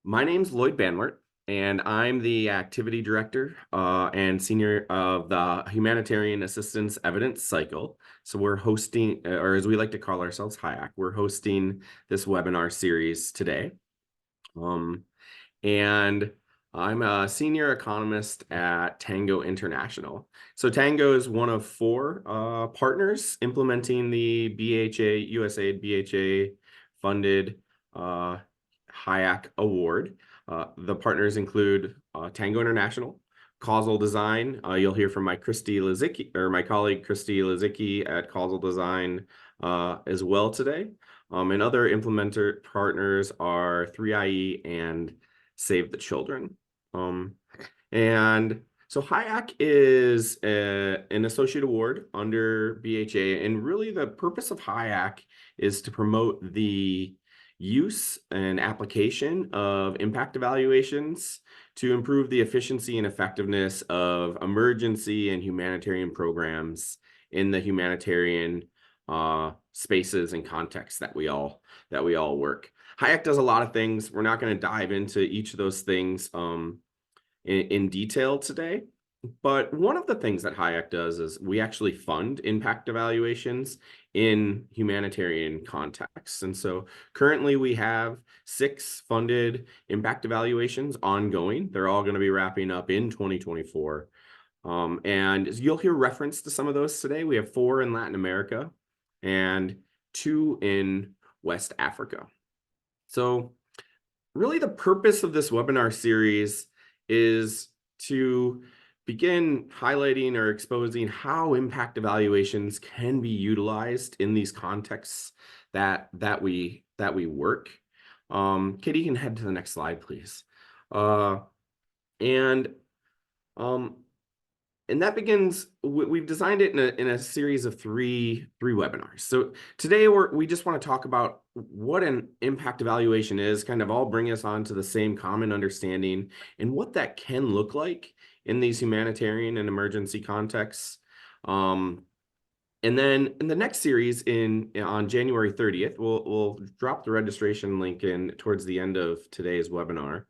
My name's Lloyd Banwart, and I'm the activity director and senior of the Humanitarian Assistance Evidence Cycle. So we're hosting, or as we like to call ourselves, HAEC, we're hosting this webinar series today. And I'm a senior economist at Tango International. So Tango is one of four partners implementing the BHA, USAID BHA funded HAEC award. The partners include Tango International, Causal Design. You'll hear from my colleague Christy Lizicki at Causal Design as well today. And other implementer partners are 3IE and Save the Children. And so HAEC is an associate award under BHA, and really the purpose of HAEC is to promote the use and application of impact evaluations to improve the efficiency and effectiveness of emergency and humanitarian programs in the humanitarian spaces and contexts that we all work. HAEC does a lot of things. We're not going to dive into each of those things in detail today. But one of the things that HAEC does is we actually fund impact evaluations in humanitarian contexts. And so currently we have 6 funded impact evaluations ongoing. They're all going to be wrapping up in 2024. And you'll hear reference to some of those today. We have 4 in Latin America and 2 in West Africa. So really the purpose of this webinar series is to begin highlighting or exposing how impact evaluations can be utilized in these contexts that we work. Katie, you can head to the next slide, please. And that begins, we've designed it in a series of three webinars. So today we just want to talk about what an impact evaluation is, kind of all bring us on to the same common understanding and what that can look like in these humanitarian and emergency contexts. And then in the next series on January 30th, we'll drop the registration link in towards the end of today's webinar.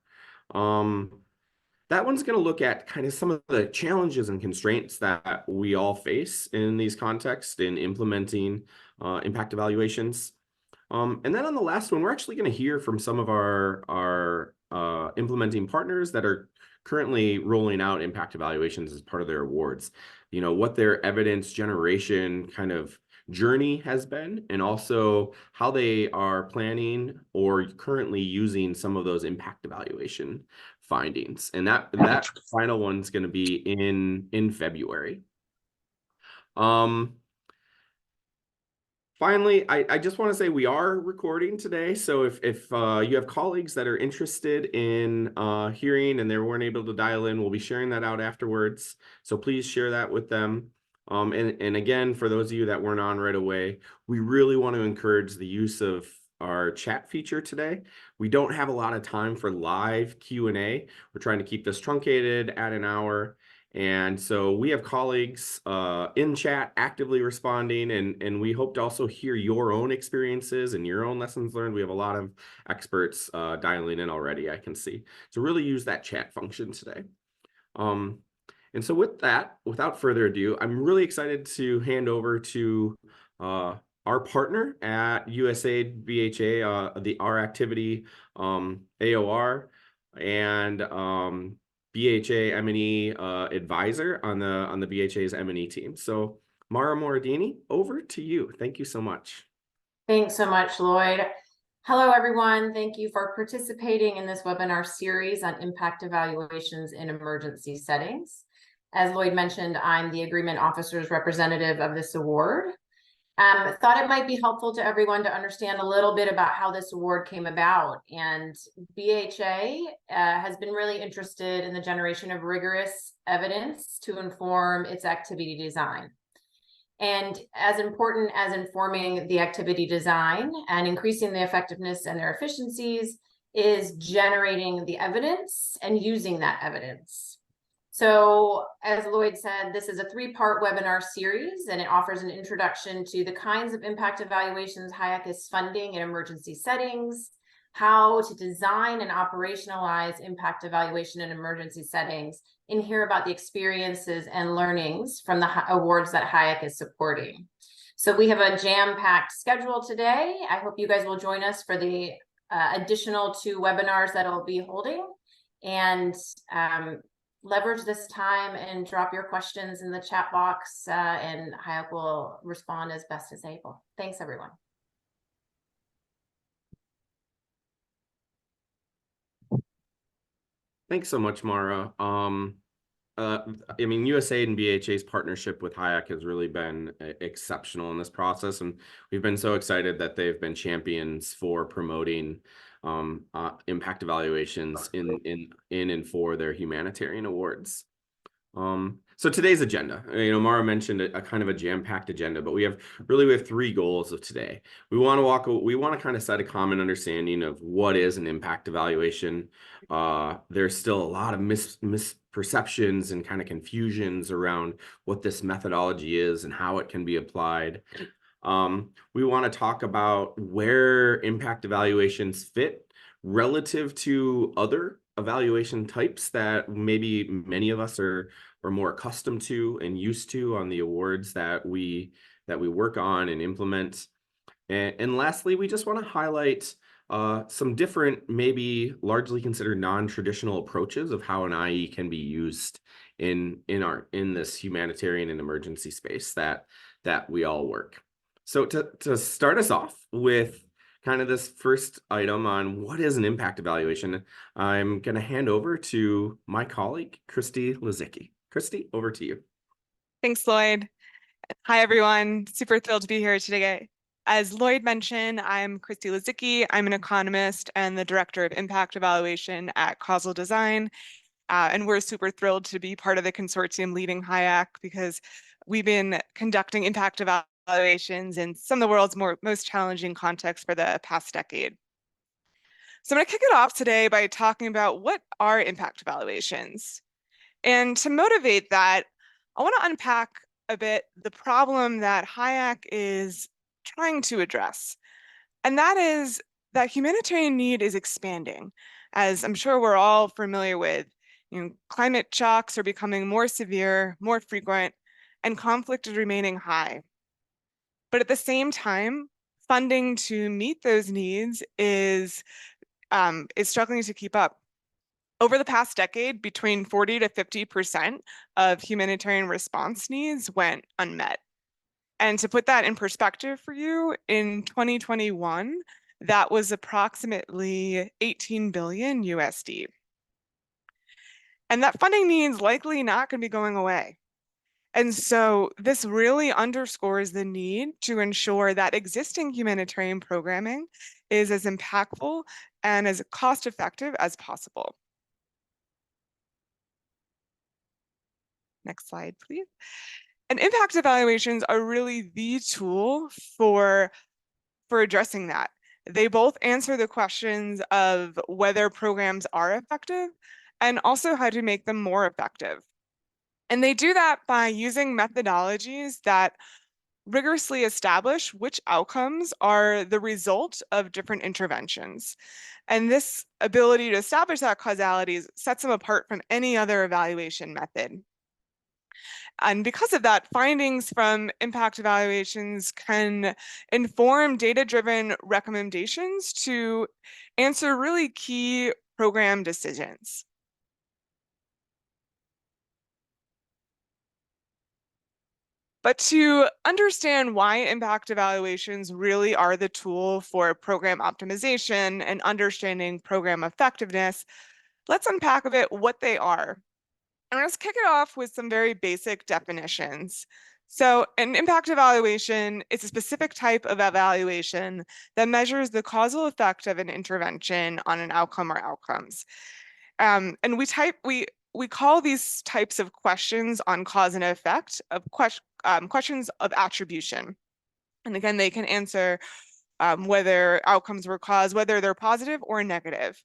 That one's going to look at kind of some of the challenges and constraints that we all face in these contexts in implementing impact evaluations. And then on the last one, we're actually going to hear from some of our implementing partners that are currently rolling out impact evaluations as part of their awards. You know, what their evidence generation kind of journey has been, and also how they are planning or currently using some of those impact evaluation findings. And that final one's going to be in February. Finally, I just want to say we are recording today. So if you have colleagues that are interested in hearing and they weren't able to dial in, we'll be sharing that out afterwards. So please share that with them. And again, for those of you that weren't on right away, we really want to encourage the use of our chat feature today. We don't have a lot of time for live Q&A. We're trying to keep this truncated at an hour. And so we have colleagues in chat actively responding, and we hope to also hear your own experiences and your own lessons learned. We have a lot of experts dialing in already, I can see. So really use that chat function today. And so with that, without further ado, I'm really excited to hand over to our partner at USAID BHA, our activity AOR, and BHA M&E advisor on the BHA's M&E team. So Mara Moradini, over to you. Thank you so much. Thanks so much, Lloyd. Hello, everyone. Thank you for participating in this webinar series on impact evaluations in emergency settings. As Lloyd mentioned, I'm the agreement officer's representative of this award. Thought it might be helpful to everyone to understand a little bit about how this award came about. And BHA has been really interested in the generation of rigorous evidence to inform its activity design. And as important as informing the activity design and increasing the effectiveness and their efficiencies is generating the evidence and using that evidence. So as Lloyd said, this is a 3-part webinar series, and it offers an introduction to the kinds of impact evaluations HAEC is funding in emergency settings, how to design and operationalize impact evaluation in emergency settings, and hear about the experiences and learnings from the awards that HAEC is supporting. So we have a jam-packed schedule today. I hope you guys will join us for the additional 2 webinars that I'll be holding, and leverage this time and drop your questions in the chat box, and HAEC will respond as best as able. Thanks, everyone. Thanks so much, Mara. I mean, USAID and BHA's partnership with HAEC has really been exceptional in this process, and we've been so excited that they've been champions for promoting impact evaluations in and for their humanitarian awards. So today's agenda, Mara mentioned a kind of a jam-packed agenda, but we have 3 goals of today. We want to kind of set a common understanding of what is an impact evaluation. There's still a lot of misperceptions and kind of confusions around what this methodology is and how it can be applied. We want to talk about where impact evaluations fit relative to other evaluation types that maybe many of us are more accustomed to and used to on the awards that we work on and implement. And lastly, we just want to highlight some different, maybe largely considered non-traditional approaches of how an IE can be used in this humanitarian and emergency space that we all work. So to start us off with kind of this first item on what is an impact evaluation, I'm going to hand over to my colleague, Christy Lizicki. Christy, over to you. Thanks, Lloyd. Hi, everyone. Super thrilled to be here today. As Lloyd mentioned, I'm Christy Lizicki. I'm an economist and the director of impact evaluation at Causal Design. And we're super thrilled to be part of the consortium leading HAEC because we've been conducting impact evaluations in some of the world's most challenging contexts for the past decade. So I'm going to kick it off today by talking about what are impact evaluations. And to motivate that, I want to unpack a bit the problem that HAEC is trying to address. And that is that humanitarian need is expanding. As I'm sure we're all familiar with, climate shocks are becoming more severe, more frequent, and conflict is remaining high. But at the same time, funding to meet those needs is struggling to keep up. Over the past decade, between 40 to 50% of humanitarian response needs went unmet. And to put that in perspective for you, in 2021, that was approximately 18 billion USD. And that funding needs likely not going to be going away. And so this really underscores the need to ensure that existing humanitarian programming is as impactful and as cost-effective as possible. Next slide, please. And impact evaluations are really the tool for addressing that. They both answer the questions of whether programs are effective and also how to make them more effective. And they do that by using methodologies that rigorously establish which outcomes are the result of different interventions. And this ability to establish that causality sets them apart from any other evaluation method. And because of that, findings from impact evaluations can inform data-driven recommendations to answer really key program decisions. But to understand why impact evaluations really are the tool for program optimization and understanding program effectiveness, let's unpack a bit what they are. And let's kick it off with some very basic definitions. So an impact evaluation is a specific type of evaluation that measures the causal effect of an intervention on an outcome or outcomes. And we call these types of questions on cause and effect of questions of attribution. And again, they can answer whether outcomes were caused, whether they're positive or negative.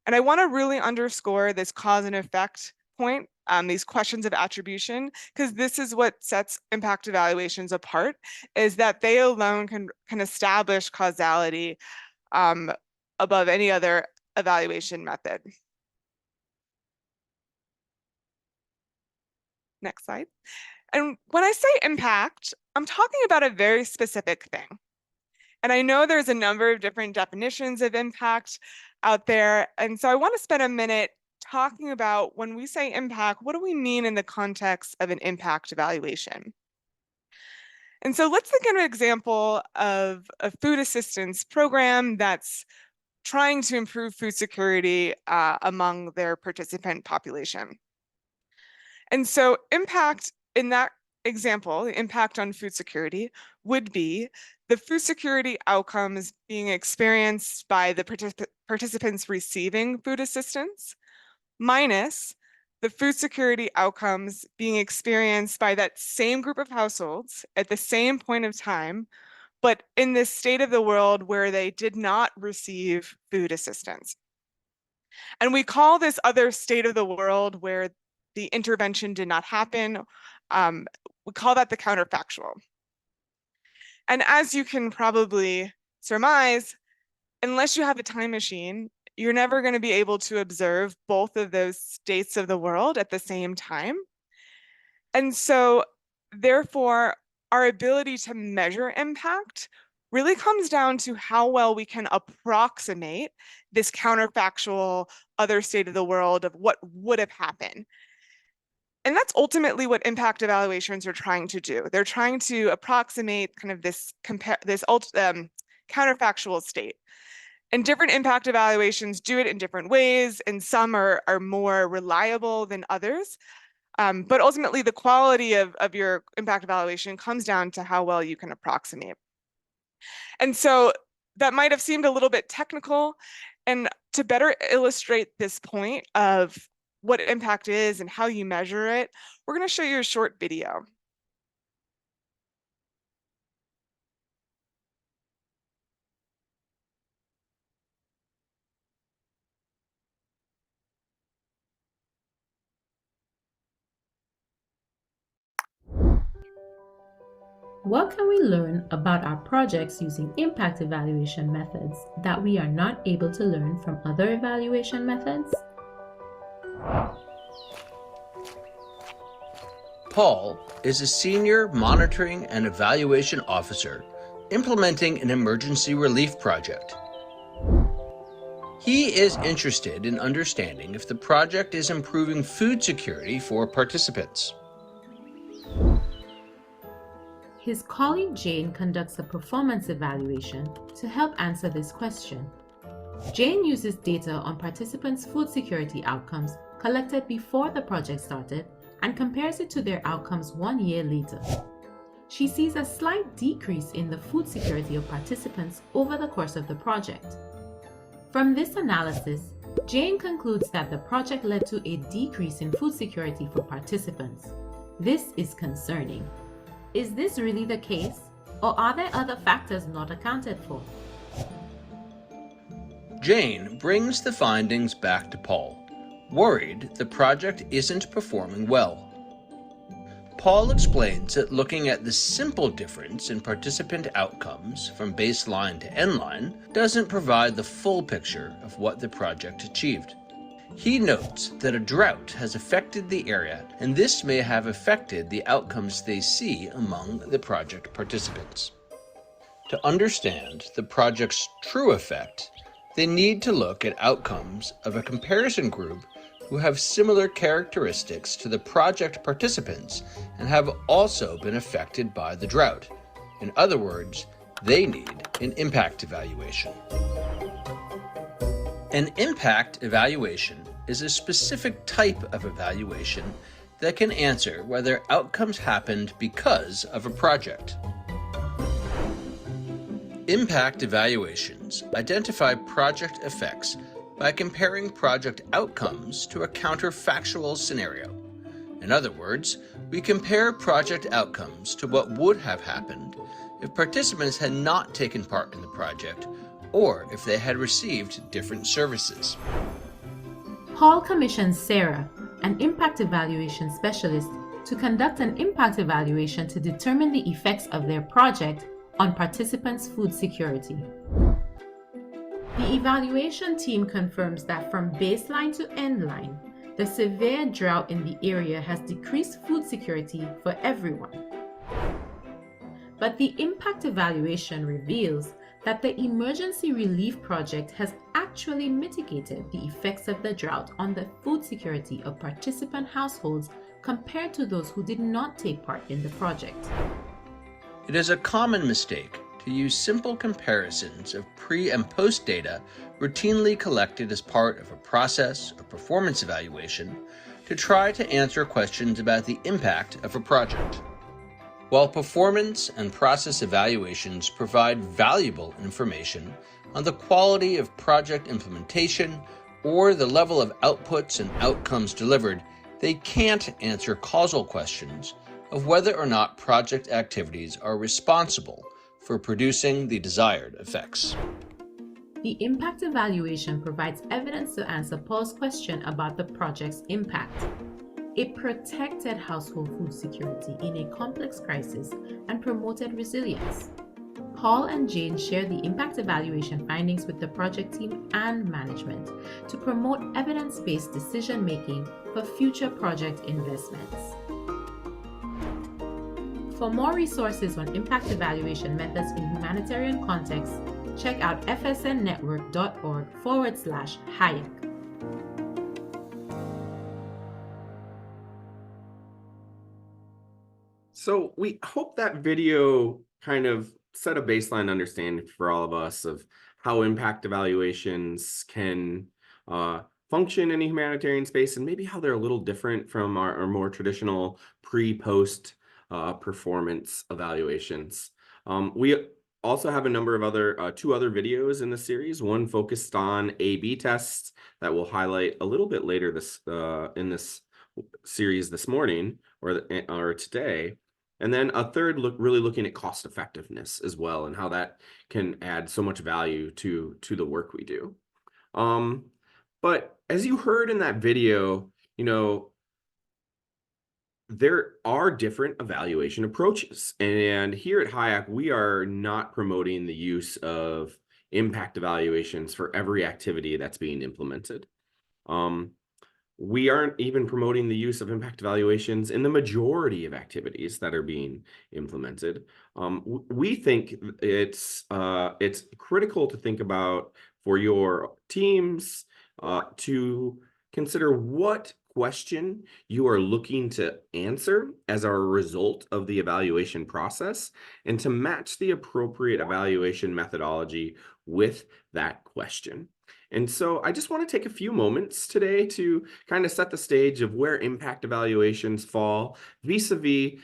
And I want to really underscore this cause and effect point, these questions of attribution, because this is what sets impact evaluations apart, is that they alone can establish causality of above any other evaluation method. Next slide. And when I say impact, I'm talking about a very specific thing. And I know there's a number of different definitions of impact out there. And so I want to spend a minute talking about, when we say impact, what do we mean in the context of an impact evaluation? And so let's think of an example of a food assistance program that's trying to improve food security among their participant population. And so impact in that example, the impact on food security, would be the food security outcomes being experienced by the participants receiving food assistance, minus the food security outcomes being experienced by that same group of households at the same point of time, but in this state of the world where they did not receive food assistance. And we call this other state of the world where the intervention did not happen, we call that the counterfactual. And as you can probably surmise, unless you have a time machine, you're never going to be able to observe both of those states of the world at the same time. And so, therefore, our ability to measure impact really comes down to how well we can approximate this counterfactual other state of the world of what would have happened. And that's ultimately what impact evaluations are trying to do. They're trying to approximate kind of this counterfactual state. And different impact evaluations do it in different ways, and some are more reliable than others. But ultimately, the quality of your impact evaluation comes down to how well you can approximate. And so that might have seemed a little bit technical. And to better illustrate this point of what impact is and how you measure it, we're going to show you a short video. What can we learn about our projects using impact evaluation methods that we are not able to learn from other evaluation methods? Paul is a senior monitoring and evaluation officer implementing an emergency relief project. He is interested in understanding if the project is improving food security for participants. His colleague Jane conducts a performance evaluation to help answer this question. Jane uses data on participants' food security outcomes collected before the project started and compares it to their outcomes 1 year later. She sees a slight decrease in the food security of participants over the course of the project. From this analysis, Jane concludes that the project led to a decrease in food security for participants. This is concerning. Is this really the case, or are there other factors not accounted for? Jane brings the findings back to Paul, worried the project isn't performing well. Paul explains that looking at the simple difference in participant outcomes from baseline to endline doesn't provide the full picture of what the project achieved. He notes that a drought has affected the area, and this may have affected the outcomes they see among the project participants. To understand the project's true effect, they need to look at outcomes of a comparison group who have similar characteristics to the project participants and have also been affected by the drought. In other words, they need an impact evaluation. An impact evaluation is a specific type of evaluation that can answer whether outcomes happened because of a project. Impact evaluations identify project effects by comparing project outcomes to a counterfactual scenario. In other words, we compare project outcomes to what would have happened if participants had not taken part in the project or if they had received different services. Paul commissions Sarah, an impact evaluation specialist, to conduct an impact evaluation to determine the effects of their project on participants' food security. The evaluation team confirms that from baseline to end line, the severe drought in the area has decreased food security for everyone. But the impact evaluation reveals that the emergency relief project has actually mitigated the effects of the drought on the food security of participant households compared to those who did not take part in the project. It is a common mistake to use simple comparisons of pre- and post data routinely collected as part of a process or performance evaluation to try to answer questions about the impact of a project. While performance and process evaluations provide valuable information on the quality of project implementation or the level of outputs and outcomes delivered, they can't answer causal questions of whether or not project activities are responsible for producing the desired effects. The impact evaluation provides evidence to answer Paul's question about the project's impact. It protected household food security in a complex crisis and promoted resilience. Paul and Jane shared the impact evaluation findings with the project team and management to promote evidence-based decision-making for future project investments. For more resources on impact evaluation methods in humanitarian contexts, check out fsnnetwork.org/HAEC. So we hope that video kind of set a baseline understanding for all of us of how impact evaluations can function in a humanitarian space, and maybe how they're a little different from our more traditional pre-post performance evaluations. We also have a number of other two other videos in the series, one focused on A/B tests that we'll highlight a little bit later this in this series this morning or today. And then a third really looking at cost effectiveness as well, and how that can add so much value to the work we do. But as you heard in that video, there are different evaluation approaches. And here at HAEC, we are not promoting the use of impact evaluations for every activity that's being implemented. We aren't even promoting the use of impact evaluations in the majority of activities that are being implemented. We think it's critical to think about for your teams to consider what question you are looking to answer as a result of the evaluation process, and to match the appropriate evaluation methodology with that question. And so I just want to take a few moments today to kind of set the stage of where impact evaluations fall vis-a-vis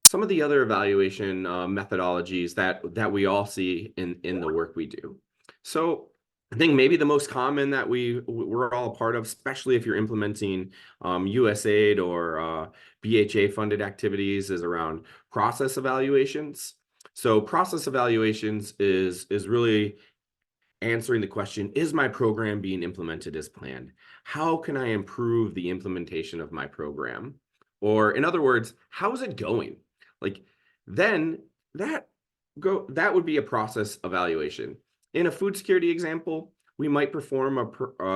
some of the other evaluation methodologies that we all see in the work we do. So I think maybe the most common that we're all a part of, especially if you're implementing USAID or BHA funded activities, is around process evaluations. So process evaluations is really answering the question, is my program being implemented as planned? How can I improve the implementation of my program? Or in other words, how is it going? Then that would be a process evaluation. In a food security example, we might perform a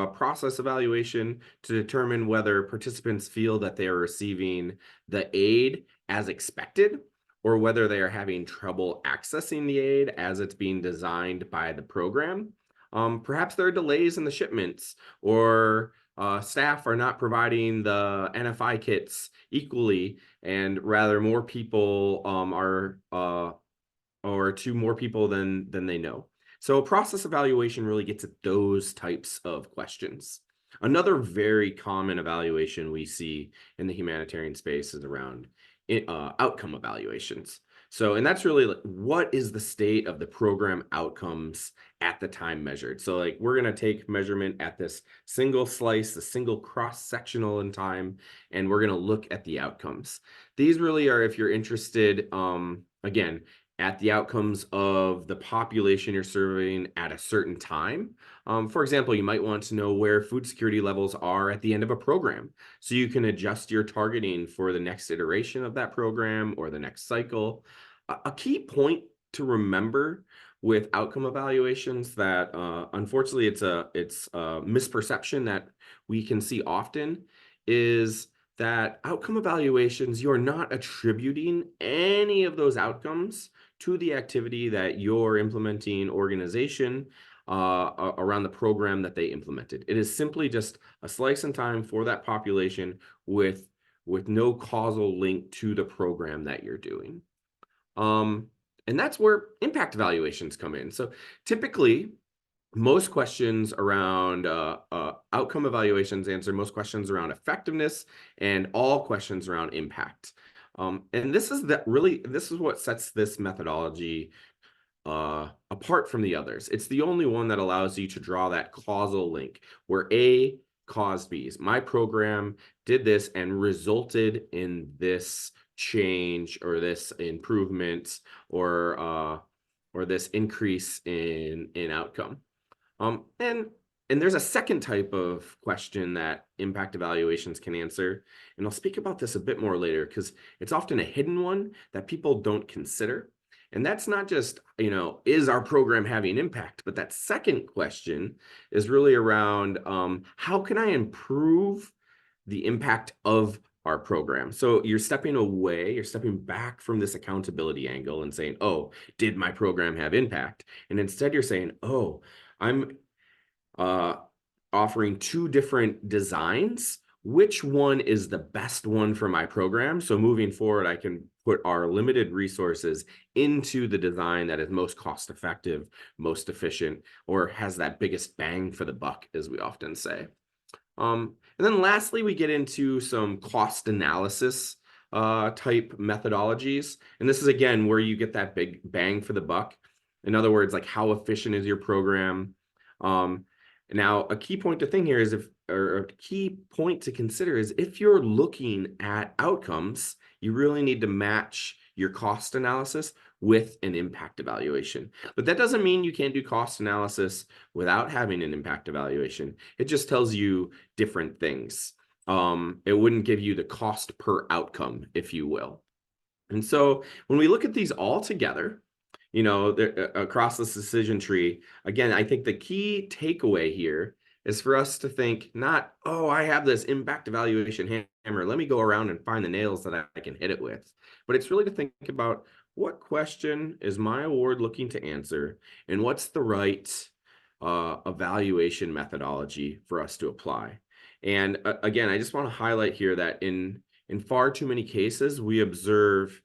process evaluation to determine whether participants feel that they are receiving the aid as expected, or whether they are having trouble accessing the aid as it's being designed by the program. Perhaps there are delays in the shipments, or staff are not providing the NFI kits equally, and rather more people or to more people than they know. So process evaluation really gets at those types of questions. Another very common evaluation we see in the humanitarian space is around outcome evaluations. So, and that's really what is the state of the program outcomes at the time measured. So we're going to take measurement at this single slice, the single cross-sectional in time, and we're going to look at the outcomes. These really are, if you're interested, again, at the outcomes of the population you're serving at a certain time. For example, you might want to know where food security levels are at the end of a program, so you can adjust your targeting for the next iteration of that program or the next cycle. A key point to remember with outcome evaluations that unfortunately it's a misperception that we can see often, is that outcome evaluations, you're not attributing any of those outcomes to the activity that your implementing organization around the program that they implemented. It is simply just a slice in time for that population with no causal link to the program that you're doing. And that's where impact evaluations come in. So typically, most questions around outcome evaluations answer most questions around effectiveness and all questions around impact. And this is what sets this methodology apart from the others. It's the only one that allows you to draw that causal link where A caused B. My program did this and resulted in this change or this improvement or this increase in outcome. And there's a second type of question that impact evaluations can answer, and I'll speak about this a bit more later because it's often a hidden one that people don't consider. And that's not just, is our program having impact? But that second question is really around how can I improve the impact of our program? So you're stepping back from this accountability angle and saying, oh, did my program have impact? And instead you're saying, oh, I'm offering two different designs. Which one is the best one for my program? So moving forward, I can put our limited resources into the design that is most cost effective, most efficient, or has that biggest bang for the buck, as we often say. And then lastly, we get into some cost analysis type methodologies. And this is, again, where you get that big bang for the buck. In other words, like how efficient is your program? Now, a key point to think here is a key point to consider is if you're looking at outcomes, you really need to match your cost analysis with an impact evaluation. But that doesn't mean you can't do cost analysis without having an impact evaluation. It just tells you different things. It wouldn't give you the cost per outcome, if you will. And so when we look at these all together, across this decision tree, again, I think the key takeaway here is for us to think not, oh, I have this impact evaluation hammer, let me go around and find the nails that I can hit it with. But it's really to think about what question is my award looking to answer and what's the right evaluation methodology for us to apply. And again, I just want to highlight here that in far too many cases, we observe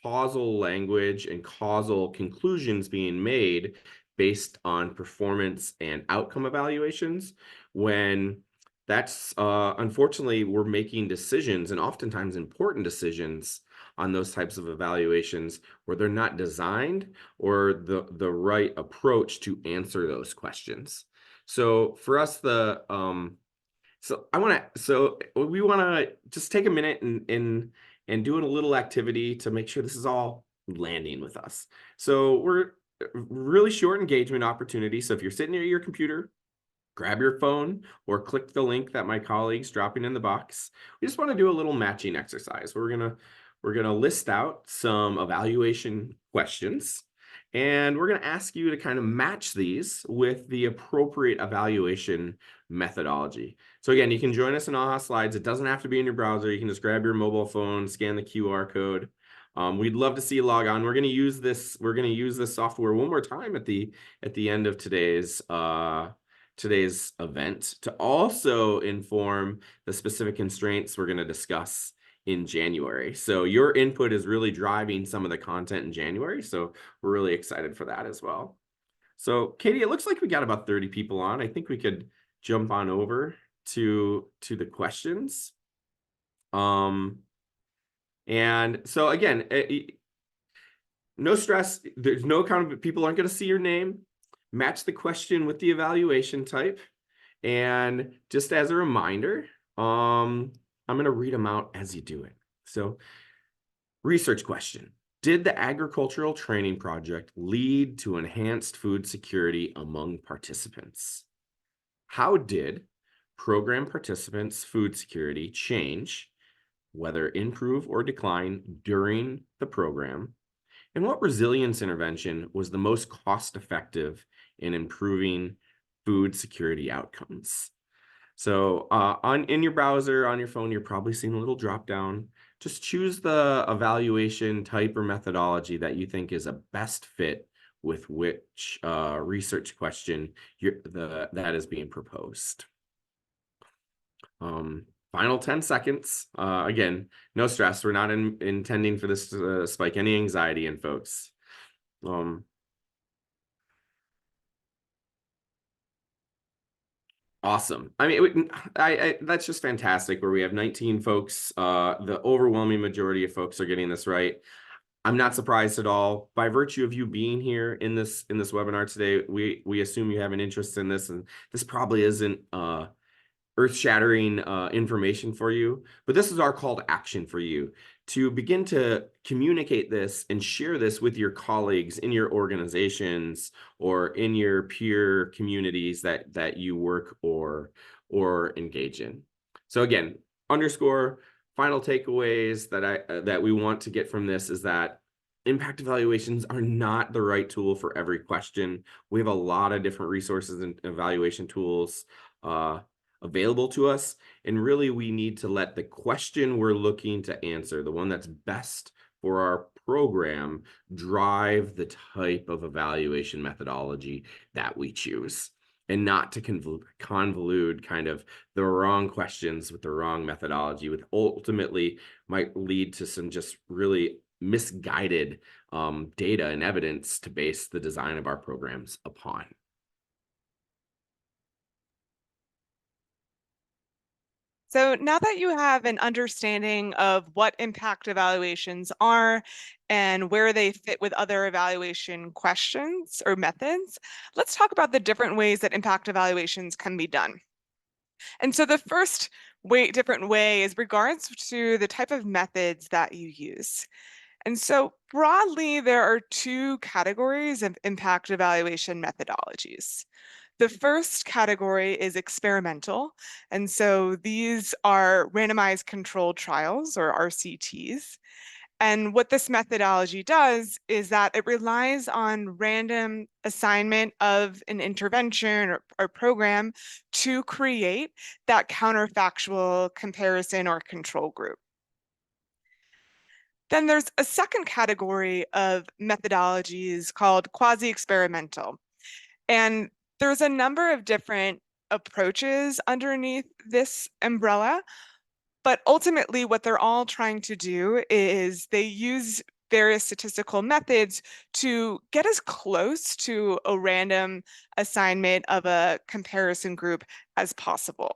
causal language and causal conclusions being made based on performance and outcome evaluations, when that's unfortunately we're making decisions, and oftentimes important decisions, on those types of evaluations where they're not designed or the right approach to answer those questions. So for us, we want to just take a minute and doing a little activity to make sure this is all landing with us. So we're really short engagement opportunity. So if you're sitting near your computer, grab your phone or click the link that my colleague's dropping in the box. We just want to do a little matching exercise. We're gonna list out some evaluation questions, and we're gonna ask you to kind of match these with the appropriate evaluation methodology. So again, you can join us in AHA Slides. It doesn't have to be in your browser. You can just grab your mobile phone, scan the QR code. We'd love to see you log on. We're going to use this software one more time at the end of today's event to also inform the specific constraints we're going to discuss in January. So your input is really driving some of the content in January. So we're really excited for that as well. So Katie, it looks like we got about 30 people on. I think we could jump on over to the questions. And so again, no stress. There's no people aren't going to see your name. Match the question with the evaluation type. And just as a reminder, I'm going to read them out as you do it. So research question. Did the agricultural training project lead to enhanced food security among participants? How did program participants' food security change, whether improve or decline during the program? And what resilience intervention was the most cost-effective in improving food security outcomes? So in your browser, on your phone, you're probably seeing a little drop down. Just choose the evaluation type or methodology that you think is a best fit with which research question that is being proposed. Final 10 seconds. Again, no stress. We're not intending for this to spike any anxiety in folks. Awesome. I mean, that's just fantastic where we have 19 folks. The overwhelming majority of folks are getting this right. I'm not surprised at all. By virtue of you being here in this webinar today, we assume you have an interest in this, and this probably isn't earth-shattering information for you, but this is our call to action for you to begin to communicate this and share this with your colleagues in your organizations or in your peer communities that you work or engage in. So again, underscore final takeaways that we want to get from this is that impact evaluations are not the right tool for every question. We have a lot of different resources and evaluation tools available to us, and really we need to let the question we're looking to answer, the one that's best for our program, drive the type of evaluation methodology that we choose, and not to convolute kind of the wrong questions with the wrong methodology, which ultimately might lead to some just really misguided data and evidence to base the design of our programs upon. So now that you have an understanding of what impact evaluations are and where they fit with other evaluation questions or methods, let's talk about the different ways that impact evaluations can be done. And so the first different way is regards to the type of methods that you use. And so broadly, there are two categories of impact evaluation methodologies. The first category is experimental. And so these are randomized controlled trials, or RCTs. And what this methodology does is that it relies on random assignment of an intervention or program to create that counterfactual comparison or control group. Then there's a second category of methodologies called quasi-experimental. And there's a number of different approaches underneath this umbrella, but ultimately what they're all trying to do is they use various statistical methods to get as close to a random assignment of a comparison group as possible.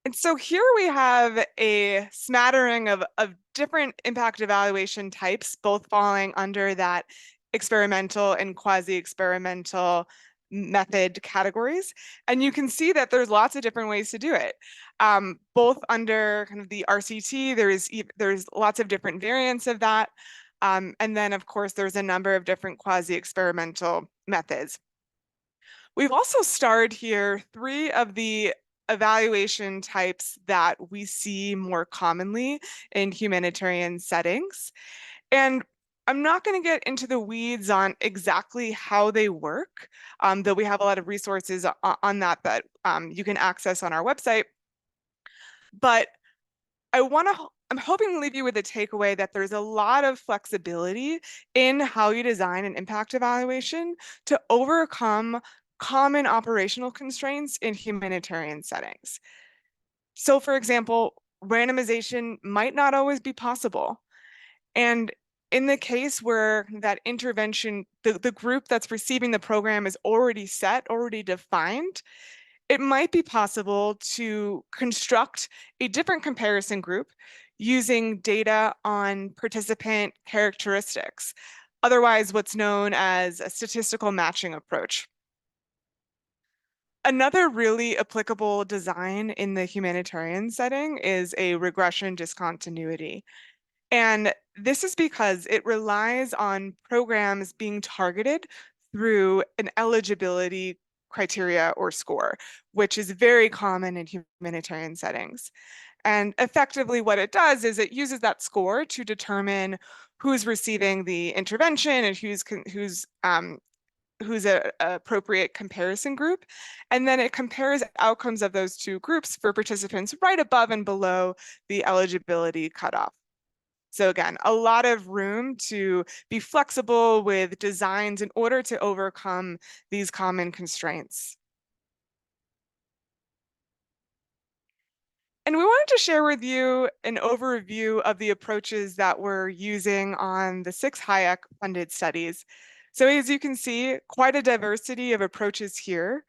And so here we have a smattering of different impact evaluation types, both falling under that experimental and quasi-experimental method categories. And you can see that there's lots of different ways to do it. Both under kind of the RCT, there's lots of different variants of that. And then of course, there's a number of different quasi-experimental methods. We've also starred here 3 of the evaluation types that we see more commonly in humanitarian settings. And I'm not going to get into the weeds on exactly how they work, though we have a lot of resources on that you can access on our website. But I'm hoping to leave you with a takeaway that there's a lot of flexibility in how you design an impact evaluation to overcome common operational constraints in humanitarian settings. So for example, randomization might not always be possible. And in the case where that intervention, the group that's receiving the program is already set, already defined, it might be possible to construct a different comparison group using data on participant characteristics, otherwise what's known as a statistical matching approach. Another really applicable design in the humanitarian setting is a regression discontinuity. And this is because it relies on programs being targeted through an eligibility criteria or score, which is very common in humanitarian settings. And effectively what it does is it uses that score to determine who's receiving the intervention and who's a appropriate comparison group. And then it compares outcomes of those two groups for participants right above and below the eligibility cutoff. So again, a lot of room to be flexible with designs in order to overcome these common constraints. And we wanted to share with you an overview of the approaches that we're using on the 6 HAEC funded studies. So as you can see, quite a diversity of approaches here.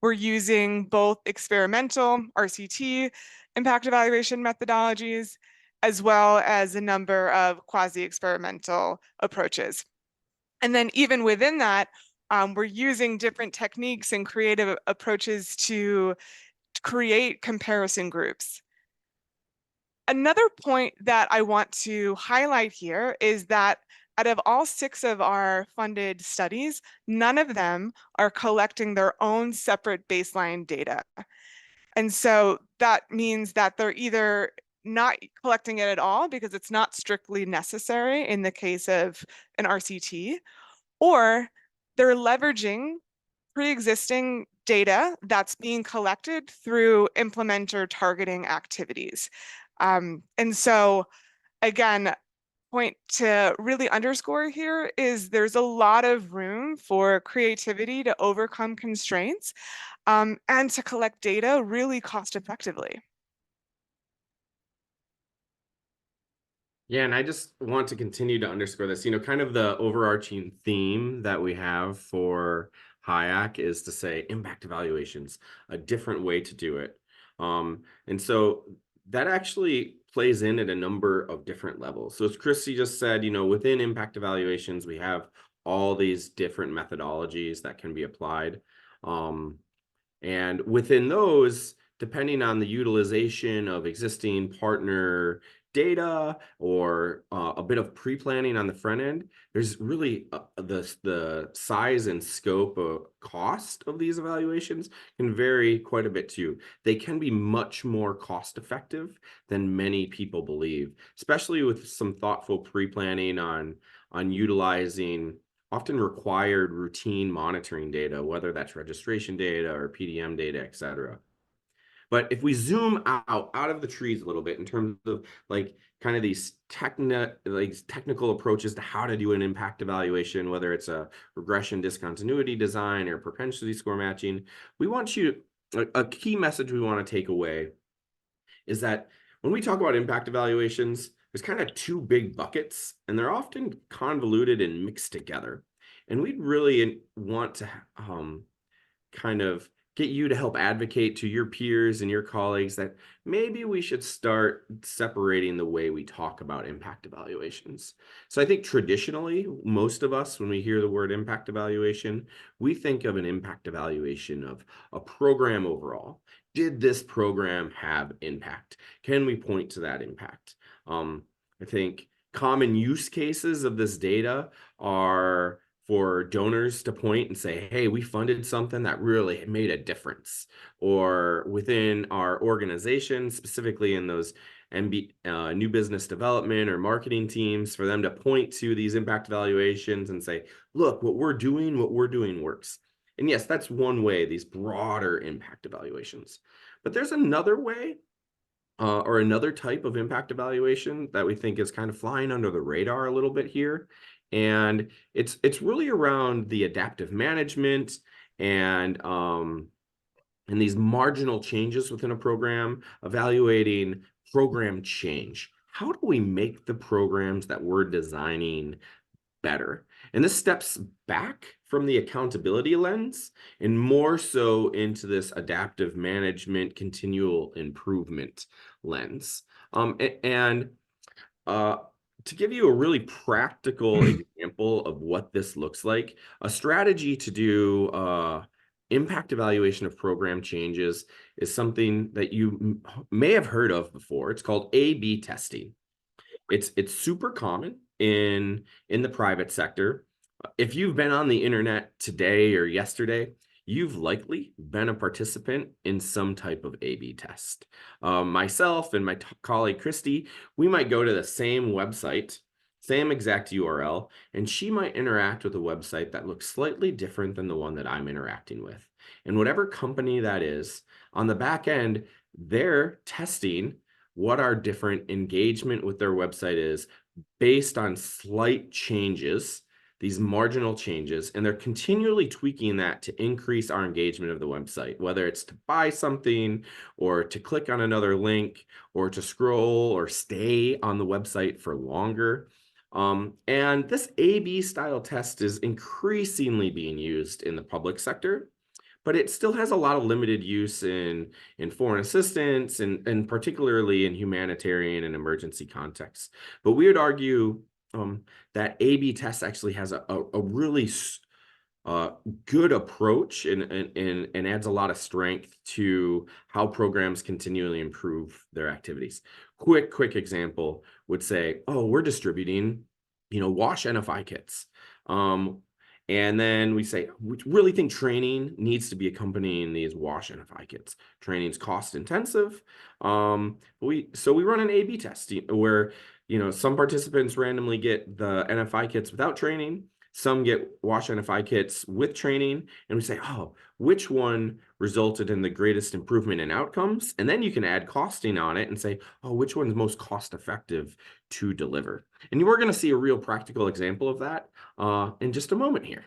We're using both experimental RCT impact evaluation methodologies, as well as a number of quasi-experimental approaches. And then even within that, we're using different techniques and creative approaches to create comparison groups. Another point that I want to highlight here is that out of all 6 of our funded studies, none of them are collecting their own separate baseline data. And so that means that they're either not collecting it at all because it's not strictly necessary in the case of an RCT, or they're leveraging pre-existing data that's being collected through implementer targeting activities. And so again, point to really underscore here is there's a lot of room for creativity to overcome constraints and to collect data really cost effectively. Yeah, and I just want to continue to underscore this, kind of the overarching theme that we have for HAEC is to say impact evaluations, a different way to do it. And so that actually plays in at a number of different levels. So as Christy just said, within impact evaluations, we have all these different methodologies that can be applied. And within those, depending on the utilization of existing partner data or a bit of pre-planning on the front end, there's really the size and scope of cost of these evaluations can vary quite a bit too. They can be much more cost effective than many people believe, especially with some thoughtful pre-planning on utilizing often required routine monitoring data, whether that's registration data or PDM data, et cetera. But if we zoom out of the trees a little bit in terms of kind of these technical approaches to how to do an impact evaluation, whether it's a regression discontinuity design or propensity score matching, a key message we want to take away is that when we talk about impact evaluations, there's kind of 2 big buckets, and they're often convoluted and mixed together. And we'd really want to kind of get you to help advocate to your peers and your colleagues that maybe we should start separating the way we talk about impact evaluations. So I think traditionally, most of us, when we hear the word impact evaluation, we think of an impact evaluation of a program overall. Did this program have impact? Can we point to that impact? I think common use cases of this data are for donors to point and say, hey, we funded something that really made a difference. Or within our organization, specifically in those new business development or marketing teams, for them to point to these impact evaluations and say, look, what we're doing works. And yes, that's one way, these broader impact evaluations. But there's another way or another type of impact evaluation that we think is kind of flying under the radar a little bit here. And it's really around the adaptive management and these marginal changes within a program, evaluating program change. How do we make the programs that we're designing better? And this steps back from the accountability lens and more so into this adaptive management, continual improvement lens. To give you a really practical example of what this looks like, a strategy to do impact evaluation of program changes is something that you may have heard of before. It's called A/B testing. It's super common in the private sector. If you've been on the internet today or yesterday, you've likely been a participant in some type of A/B test. Myself and my colleague Christy, we might go to the same website, same exact URL, and she might interact with a website that looks slightly different than the one that I'm interacting with. And whatever company that is, on the back end, they're testing what our different engagement with their website is based on slight changes, these marginal changes, and they're continually tweaking that to increase our engagement of the website, whether it's to buy something or to click on another link or to scroll or stay on the website for longer. And this A/B style test is increasingly being used in the public sector, but it still has a lot of limited use in foreign assistance and particularly in humanitarian and emergency contexts. But we would argue that A/B test actually has a really good approach and adds a lot of strength to how programs continually improve their activities. Quick example would say, oh, we're distributing, wash NFI kits. And then we say, we really think training needs to be accompanying these wash NFI kits. Training's cost intensive. So we run an A/B test where, some participants randomly get the NFI kits without training. Some get wash NFI kits with training, and we say, oh, which one resulted in the greatest improvement in outcomes? And then you can add costing on it and say, oh, which one's most cost effective to deliver? And we're going to see a real practical example of that in just a moment here.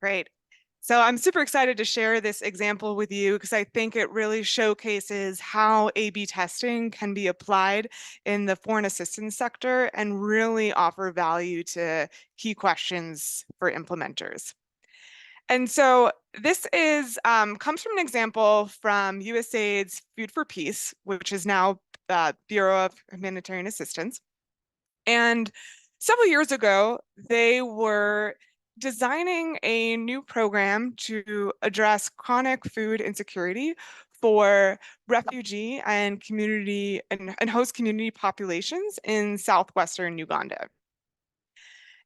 Great. So I'm super excited to share this example with you because I think it really showcases how A/B testing can be applied in the foreign assistance sector and really offer value to key questions for implementers. And so this is comes from an example from USAID's Food for Peace, which is now Bureau of Humanitarian Assistance. And several years ago, they were designing a new program to address chronic food insecurity for refugee and community and host community populations in southwestern Uganda.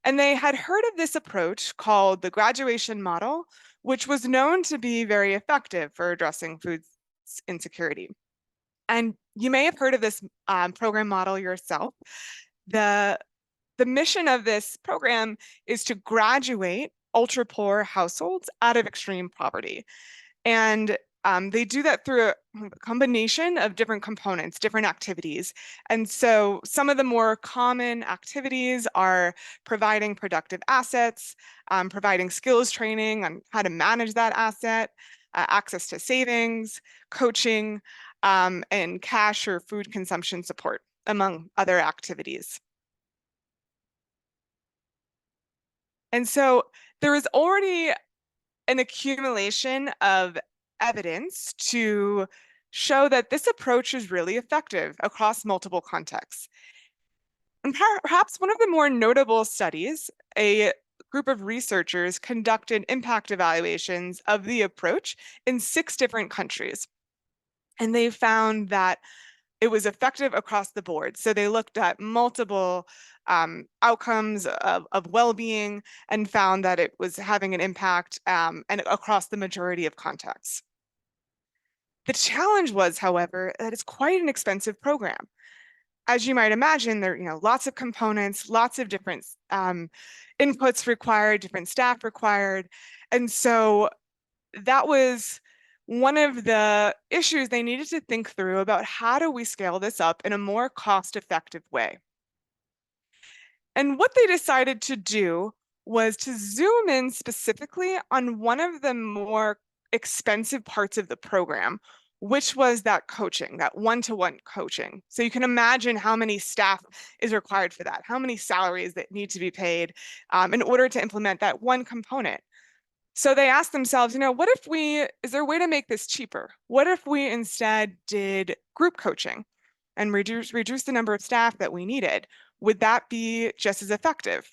And they had heard of this approach called the graduation model, which was known to be very effective for addressing food insecurity. And you may have heard of this program model yourself. The mission of this program is to graduate ultra-poor households out of extreme poverty. And they do that through a combination of different components, different activities. And so some of the more common activities are providing productive assets, providing skills training on how to manage that asset, access to savings, coaching, and cash or food consumption support, among other activities. And so there is already an accumulation of evidence to show that this approach is really effective across multiple contexts. And perhaps one of the more notable studies, a group of researchers conducted impact evaluations of the approach in 6 different countries. And they found that it was effective across the board. So they looked at multiple outcomes of well-being and found that it was having an impact and across the majority of contexts. The challenge was, however, that it's quite an expensive program. As you might imagine, there are lots of components, lots of different inputs required, different staff required. And so that was one of the issues they needed to think through about how do we scale this up in a more cost-effective way. And what they decided to do was to zoom in specifically on one of the more expensive parts of the program, which was that coaching, that one-to-one coaching. So you can imagine how many staff is required for that, how many salaries that need to be paid in order to implement that one component. So they asked themselves, what if is there a way to make this cheaper? What if we instead did group coaching and reduce the number of staff that we needed? Would that be just as effective?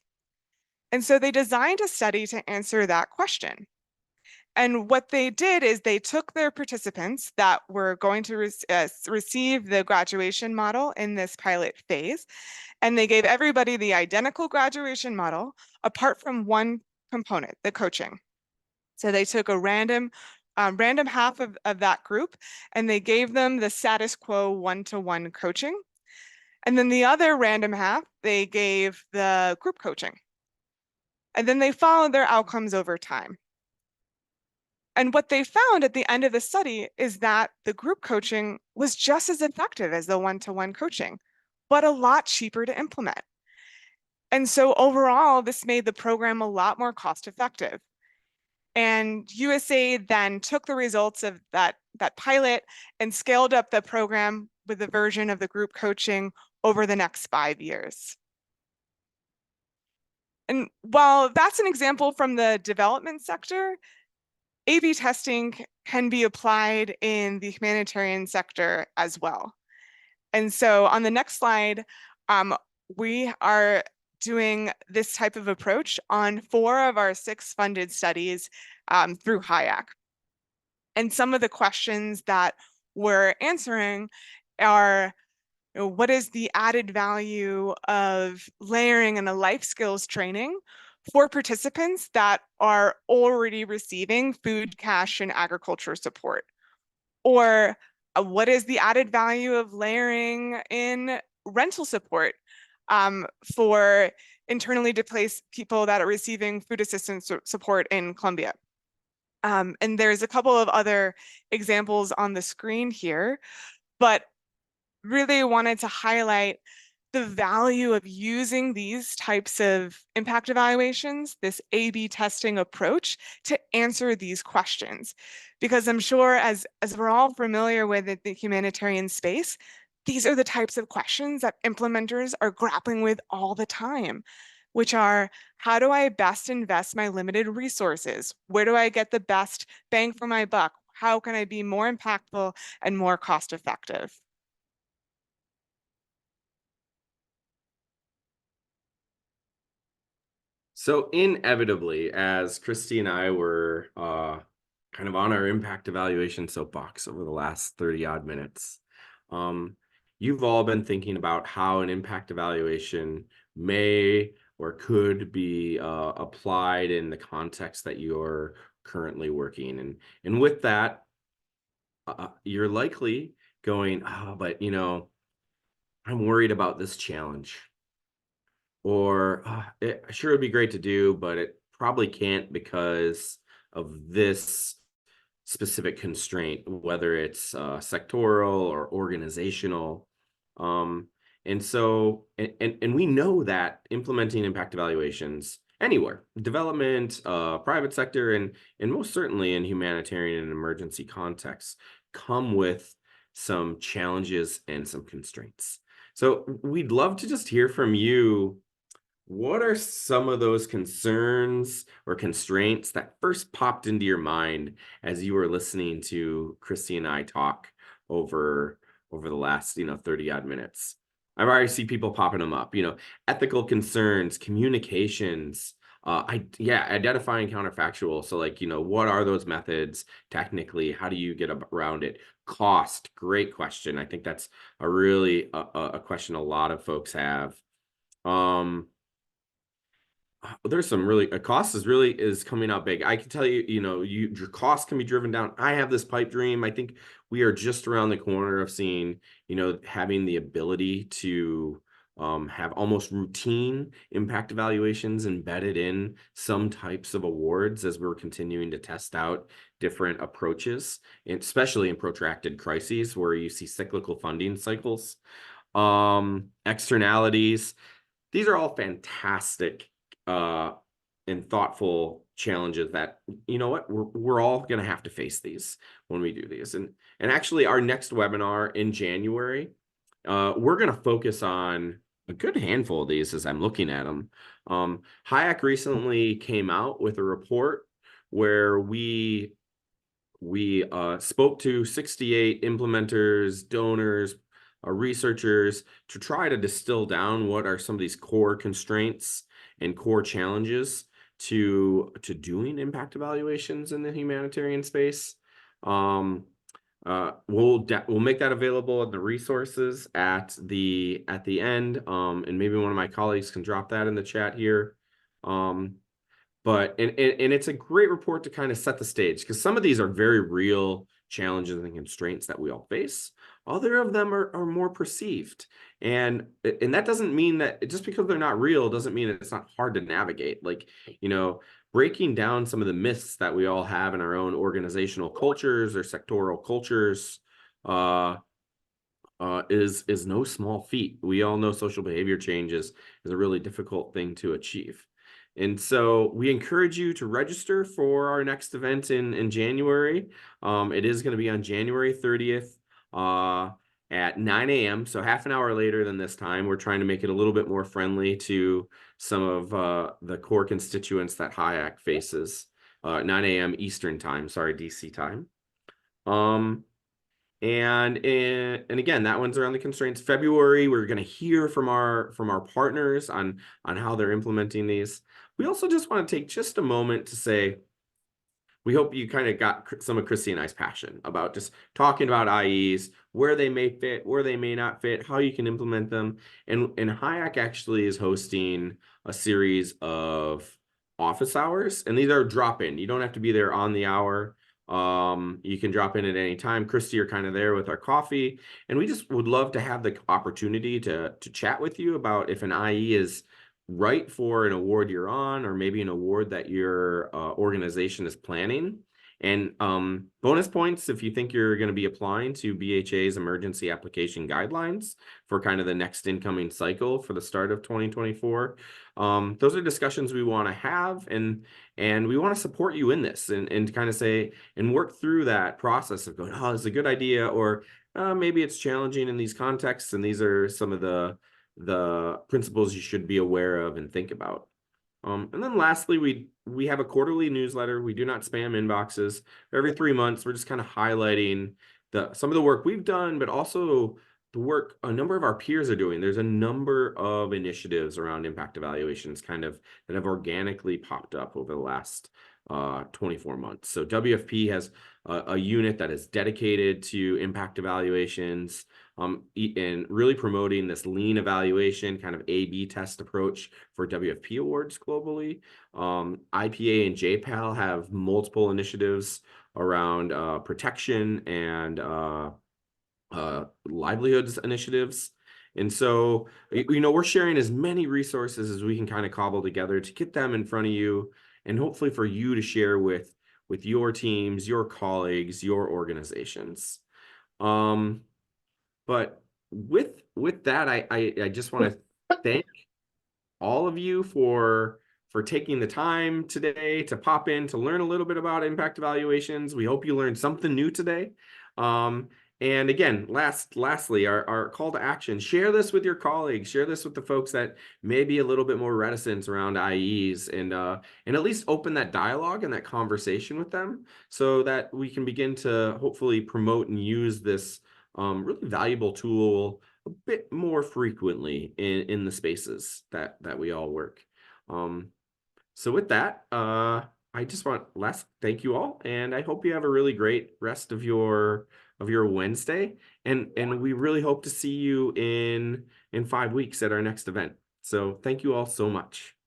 And so they designed a study to answer that question. And what they did is they took their participants that were going to receive the graduation model in this pilot phase, and they gave everybody the identical graduation model, apart from one component, the coaching. So they took a random half of that group, and they gave them the status quo one-to-one coaching. And then the other random half, they gave the group coaching. And then they followed their outcomes over time. And what they found at the end of the study is that the group coaching was just as effective as the one-to-one coaching, but a lot cheaper to implement. And so overall, this made the program a lot more cost effective. And USAID then took the results of that pilot and scaled up the program with a version of the group coaching over the next 5 years. And while that's an example from the development sector, A/B testing can be applied in the humanitarian sector as well. And so on the next slide, we are doing this type of approach on 4 of our 6 funded studies through HAEC. And some of the questions that we're answering are, what is the added value of layering in a life skills training for participants that are already receiving food, cash, and agriculture support? Or what is the added value of layering in rental support for internally displaced people that are receiving food assistance support in Colombia? And there's a couple of other examples on the screen here, but really wanted to highlight the value of using these types of impact evaluations, this A/B testing approach, to answer these questions. Because I'm sure as we're all familiar with the humanitarian space, these are the types of questions that implementers are grappling with all the time, which are, how do I best invest my limited resources? Where do I get the best bang for my buck? How can I be more impactful and more cost effective? So inevitably, as Christy and I were kind of on our impact evaluation soapbox over the last 30 odd minutes, you've all been thinking about how an impact evaluation may or could be applied in the context that you're currently working. And with that, you're likely going, oh, but I'm worried about this challenge. Or it sure would be great to do, but it probably can't because of this specific constraint, whether it's sectoral or organizational. And so, and we know that implementing impact evaluations anywhere, development, private sector, and most certainly in humanitarian and emergency contexts, come with some challenges and some constraints. So we'd love to just hear from you. What are some of those concerns or constraints that first popped into your mind as you were listening to Christy and I talk over the last 30 odd minutes? I've already seen people popping them up. Ethical concerns, communications, identifying counterfactual. So what are those methods technically? How do you get around it? Cost, great question. I think that's a really a question a lot of folks have. There's some really cost is coming out big. I can tell you, your costs can be driven down. I have this pipe dream. I think we are just around the corner of seeing, having the ability to have almost routine impact evaluations embedded in some types of awards as we're continuing to test out different approaches, especially in protracted crises where you see cyclical funding cycles, externalities. These are all fantastic and thoughtful challenges that, we're all going to have to face these when we do these. And actually our next webinar in January, we're going to focus on a good handful of these as I'm looking at them. HAEC recently came out with a report where we spoke to 68 implementers, donors, researchers to try to distill down what are some of these core constraints and core challenges to doing impact evaluations in the humanitarian space. We'll make that available in the resources at the end, and maybe one of my colleagues can drop that in the chat here. And it's a great report to kind of set the stage, because some of these are very real challenges and constraints that we all face. Other of them are more perceived. And that doesn't mean that just because they're not real doesn't mean it's not hard to navigate. Like, breaking down some of the myths that we all have in our own organizational cultures or sectoral cultures is no small feat. We all know social behavior changes is a really difficult thing to achieve. And so we encourage you to register for our next event in January. It is going to be on January 30th at 9 a.m. So half an hour later than this time. We're trying to make it a little bit more friendly to some of the core constituents that HAEC faces. 9 a.m. Eastern time, sorry, DC time. And again, that one's around the constraints. February, we're going to hear from our partners on how they're implementing these. We also just want to take just a moment to say, we hope you kind of got some of Christy and I's passion about just talking about IEs, where they may fit, where they may not fit, how you can implement them. And HAEC actually is hosting a series of office hours, and these are drop-in. You don't have to be there on the hour. You can drop in at any time. Christy are kind of there with our coffee, and we just would love to have the opportunity to chat with you about if an IE is right for an award you're on, or maybe an award that your organization is planning. And bonus points if you think you're going to be applying to BHA's emergency application guidelines for kind of the next incoming cycle for the start of 2024. Those are discussions we want to have, and we want to support you in this and kind of say and work through that process of going, oh, it's a good idea, or maybe it's challenging in these contexts, and these are some of the principles you should be aware of and think about. And then lastly, we have a quarterly newsletter. We do not spam inboxes. Every 3 months, we're just kind of highlighting some of the work we've done, but also the work a number of our peers are doing. There's a number of initiatives around impact evaluations kind of that have organically popped up over the last 24 months. So WFP has a unit that is dedicated to impact evaluations, and really promoting this lean evaluation kind of A/B test approach for WFP awards globally. IPA and JPAL have multiple initiatives around protection and livelihoods initiatives. And so, we're sharing as many resources as we can kind of cobble together to get them in front of you, and hopefully for you to share with your teams, your colleagues, your organizations. But with that, I just want to thank all of you for taking the time today to pop in to learn a little bit about impact evaluations. We hope you learned something new today. And again, lastly, our call to action: share this with your colleagues, share this with the folks that may be a little bit more reticent around IEs, and at least open that dialogue and that conversation with them, so that we can begin to hopefully promote and use this really valuable tool a bit more frequently in the spaces that we all work. So with that, I just want thank you all, and I hope you have a really great rest of your Wednesday, and we really hope to see you in 5 weeks at our next event. So thank you all so much.